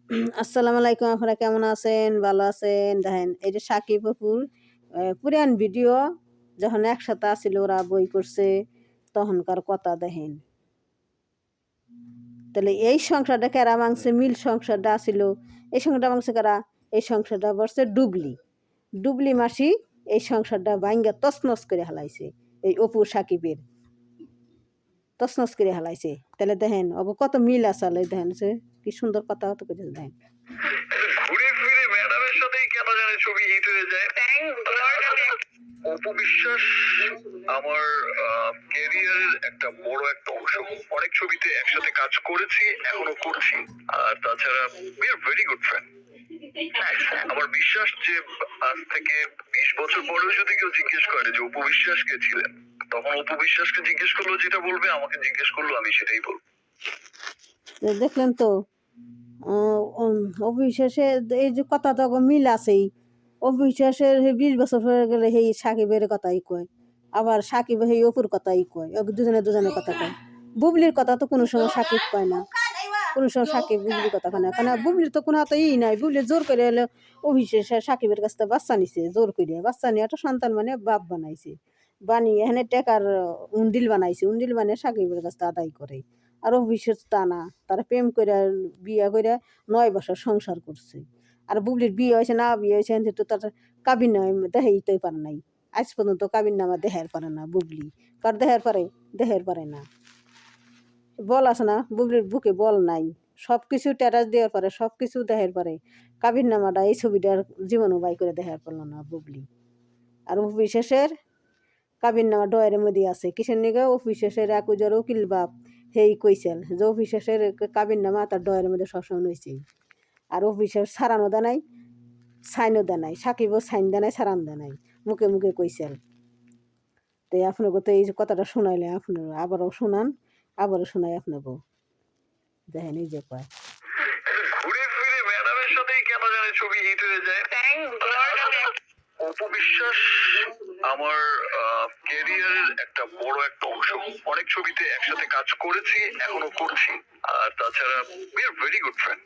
আসসালামু আলাইকুম, আপনারা কেমন আছেন? ভালো আছেন? দেখেন এই যে সাকিব অপুর পুরান ভিডিও যখন একসাথে আছিল ওরা বই করছে তখনকার কথা দেখেন। তাহলে এই সংসারটা কারা ভাঙছে? মিল সংসারটা আছিল, এই সংসারটা ভাঙছে কারা? এই সংসারটা বসছে ডুবলি ডুবলি মাসি এই সংসারটা ভাঙ্গা তছনছ করে হালাইছে। এই অপু সাকিবের তছনছ করে হালাইছে। তাহলে দেখেন কত মিল আসালে দেখেন যে কি সুন্দর কথা হতো করে দেখেন। ঘুরে ফিরে ম্যাডামের সাথেই কেন জানে ছবি হিট হয়ে যায়। অপু বিশ্বাস আমার ক্যারিয়ারের একটা বড় একটা অংশ। অনেক ছবিতে একসাথে কাজ করেছি, এখনো করছি। আর তাছাড়া we are very good friend. আমার বিশ্বাস যে আজ থেকে 20 বছর পরেও যদি কেউ জিজ্ঞেস করে যে অপু বিশ্বাস কে ছিলেন, তখন অপু বিশ্বাসকে জিজ্ঞেস করলো যেটা বলবে, আমাকে জিজ্ঞেস করলো আমি সেটাই বলবো। দেখলেন তো অবিশ্বাসে এই যে কথা তো মিল আছেই। অবিশ্বাসের 20 বছর হয়ে গেলে সেই সাকিবের কথাই কয়, আবার সাকিব সেই অপুর কথাই কয়, দুজনের কথা কয়। বুবলির কথা তো কোনো সময় সাকিব কয় না, কোনো সময় সাকিব বুবলির কথা কয় না, কারণ বুবলির তো কোনো হাতে নাই। বুবলি জোর করে এলো অবিশ্বাসে সাকিবের কাছ থেকে বাচ্চা নিছে, জোর করে বাচ্চা নিয়ে একটা সন্তান মানে বাপ বানাইছে, বানিয়ে এখানে টেকার উন্ডিল বানাইছে, উন্ডিল বানিয়ে সাকিবের কাছ থেকে আদায় করে। আর অবিশ্বাস তা না, তারা প্রেম করে বিয়ে করে 9 বছর সংসার করছে। আর বুবলির বিয়ে হয়েছে না বিয়ে হয়েছে তো তার কাবিন নামা দেখাইতে পারে নাই, আজ পর্যন্ত কাবিন নামা দেখার পারে না বুবলি। কার দেহের পারে না, বল আছে না বুবলির বুকে বল নাই, সব কিছু ট্যাটাস দেওয়ার পরে সব কিছু দেহের পরে কাবিন নামাটা এই ছবিটার জীবনও বাই করে দেখার পারলো না বুবলি। আর অবিশ্বাসের কাবিন নামা ডয়ের মধ্যে আছে, কিসের নিগে অফিসের এক উজার উকিল বাপ হেই কইছেন যে অফিসের কাবিন নামা তার ডয়ের মধ্যে সবসময় হয়েছে। আর অফিসের সারানো দেয় নাই, সাইনও দেয় নাই, সাকিবও সাইন দেয় নাই, সারান দেয় নাই, মুখে মুখে কইছেন। তো আপনাকে তো এই যে কথাটা শোনাইলে আপনার আবারও শোনান, আবারও শোনাই আপনাকেও দেখেন এই যে কয়। ঘুরে ফিরে ম্যাডামের সাথেই কেন জানে ছবি হিট হয়ে যায়। অপু বিশ্বাস আমার ক্যারিয়ারের একটা বড় একটা অংশ। অনেক ছবিতে একসাথে কাজ করেছি, এখনো করছি। আর তাছাড়া we are very good friend.